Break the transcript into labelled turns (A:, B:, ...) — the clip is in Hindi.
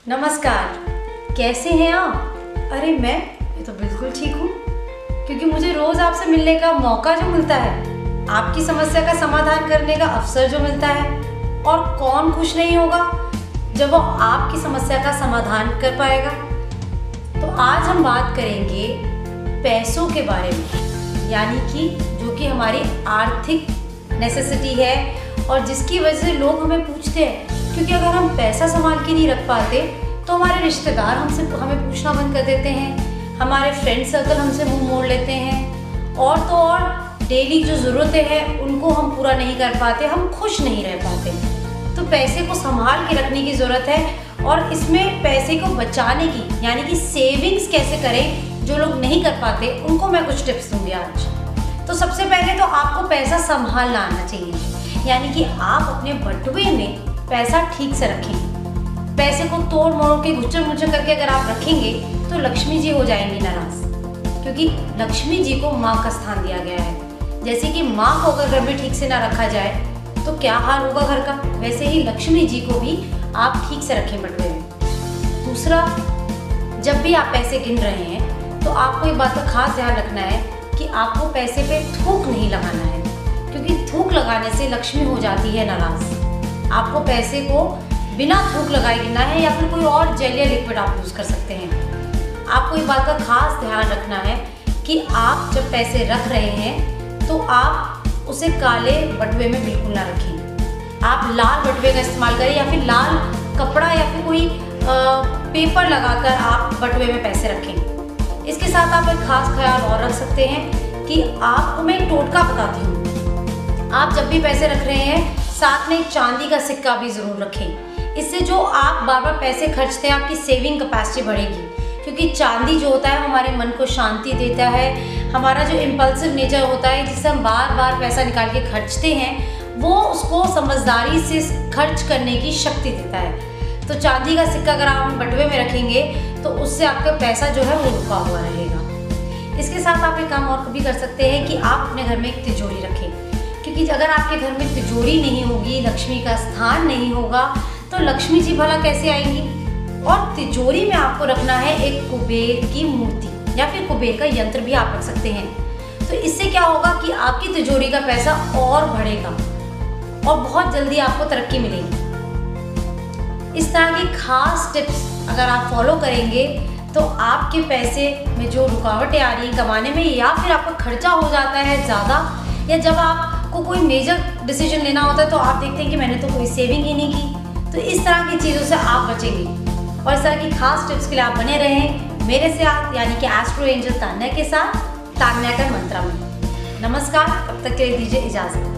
A: नमस्कार, कैसे हैं आप? अरे मैं तो बिल्कुल ठीक हूँ, क्योंकि मुझे रोज आपसे मिलने का मौका जो मिलता है, आपकी समस्या का समाधान करने का अवसर जो मिलता है, और कौन खुश नहीं होगा जब वो आपकी समस्या का समाधान कर पाएगा। तो आज हम बात करेंगे पैसों के बारे में, यानी कि जो कि हमारी आर्थिक नेसेसिटी है और जिसकी वजह से लोग हमें पूछते हैं, क्योंकि अगर हम पैसा संभाल के नहीं रख पाते तो हमारे रिश्तेदार हमें पूछना बंद कर देते हैं, हमारे फ्रेंड सर्कल हमसे मुंह मोड़ लेते हैं, और तो और डेली जो ज़रूरतें हैं उनको हम पूरा नहीं कर पाते, हम खुश नहीं रह पाते। तो पैसे को संभाल के रखने की ज़रूरत है, और इसमें पैसे को बचाने की यानी कि सेविंग्स कैसे करें जो लोग नहीं कर पाते, उनको मैं कुछ टिप्स दूंगी आज। तो सबसे पहले तो आपको पैसा संभालना आना चाहिए, यानी कि आप अपने बटुए में पैसा ठीक से रखें। पैसे को तोड़ मोड़ के घुचर मुचर करके अगर आप रखेंगे तो लक्ष्मी जी हो जाएंगी नाराज, क्योंकि लक्ष्मी जी को माँ का स्थान दिया गया है। जैसे कि माँ को अगर घर में ठीक से ना रखा जाए तो क्या हाल होगा घर का, वैसे ही लक्ष्मी जी को भी आप ठीक से रखें बटुए में। दूसरा, जब भी आप पैसे गिन रहे हैं तो आपको एक बात का खास ध्यान रखना है कि आपको पैसे पे थूक नहीं लगाना है, क्योंकि थूक लगाने से लक्ष्मी हो जाती है नाराज। आपको पैसे को बिना थूक लगाए गिनना है, या फिर कोई और जेल या लिक्विड आप यूज़ कर सकते हैं। आपको एक बात का खास ध्यान रखना है कि आप जब पैसे रख रहे हैं तो आप उसे काले बटुए में बिल्कुल ना रखें। आप लाल बटुए का इस्तेमाल करें, या फिर लाल कपड़ा या फिर कोई पेपर लगाकर आप बटुए में पैसे रखें। इसके साथ आप एक खास ख्याल और रख सकते हैं कि आपको मैं एक टोटका बताती हूँ। आप जब भी पैसे रख रहे हैं साथ में चांदी का सिक्का भी ज़रूर रखें। इससे जो आप बार बार पैसे खर्चते हैं आपकी सेविंग कैपेसिटी बढ़ेगी, क्योंकि चांदी जो होता है हमारे मन को शांति देता है। हमारा जो इम्पल्सिव नेचर होता है जिससे हम बार बार पैसा निकाल के खर्चते हैं, वो उसको समझदारी से खर्च करने की शक्ति देता है। तो चांदी का सिक्का अगर आप बटुए में रखेंगे तो उससे आपका पैसा जो है वो रुका हुआ रहेगा। इसके साथ आप एक काम और भी कर सकते हैं कि आप अपने घर में एक तिजोरी रखें, क्योंकि अगर आपके घर में तिजोरी नहीं होगी, लक्ष्मी का स्थान नहीं होगा, तो लक्ष्मी जी भला कैसे आएंगी। और तिजोरी में आपको रखना है एक कुबेर की मूर्ति, या फिर कुबेर का यंत्र भी आप रख सकते हैं। तो इससे क्या होगा कि आपकी तिजोरी का पैसा और बढ़ेगा और बहुत जल्दी आपको तरक्की मिलेगी। इस तरह की खास टिप्स अगर आप फॉलो करेंगे तो आपके पैसे में जो रुकावटें आ रही हैं कमाने में, या फिर आपका खर्चा हो जाता है ज़्यादा, या जब आपको कोई मेजर डिसीजन लेना होता है तो आप देखते हैं कि मैंने तो कोई सेविंग ही नहीं की, तो इस तरह की चीज़ों से आप बचेंगे। और इस तरह की खास टिप्स के लिए आप बने रहें मेरे साथ, यानी कि एस्ट्रो एंजल तान्या के साथ, तान्या का मंत्रा में। नमस्कार, तब तक के लिए दीजिए इजाज़त।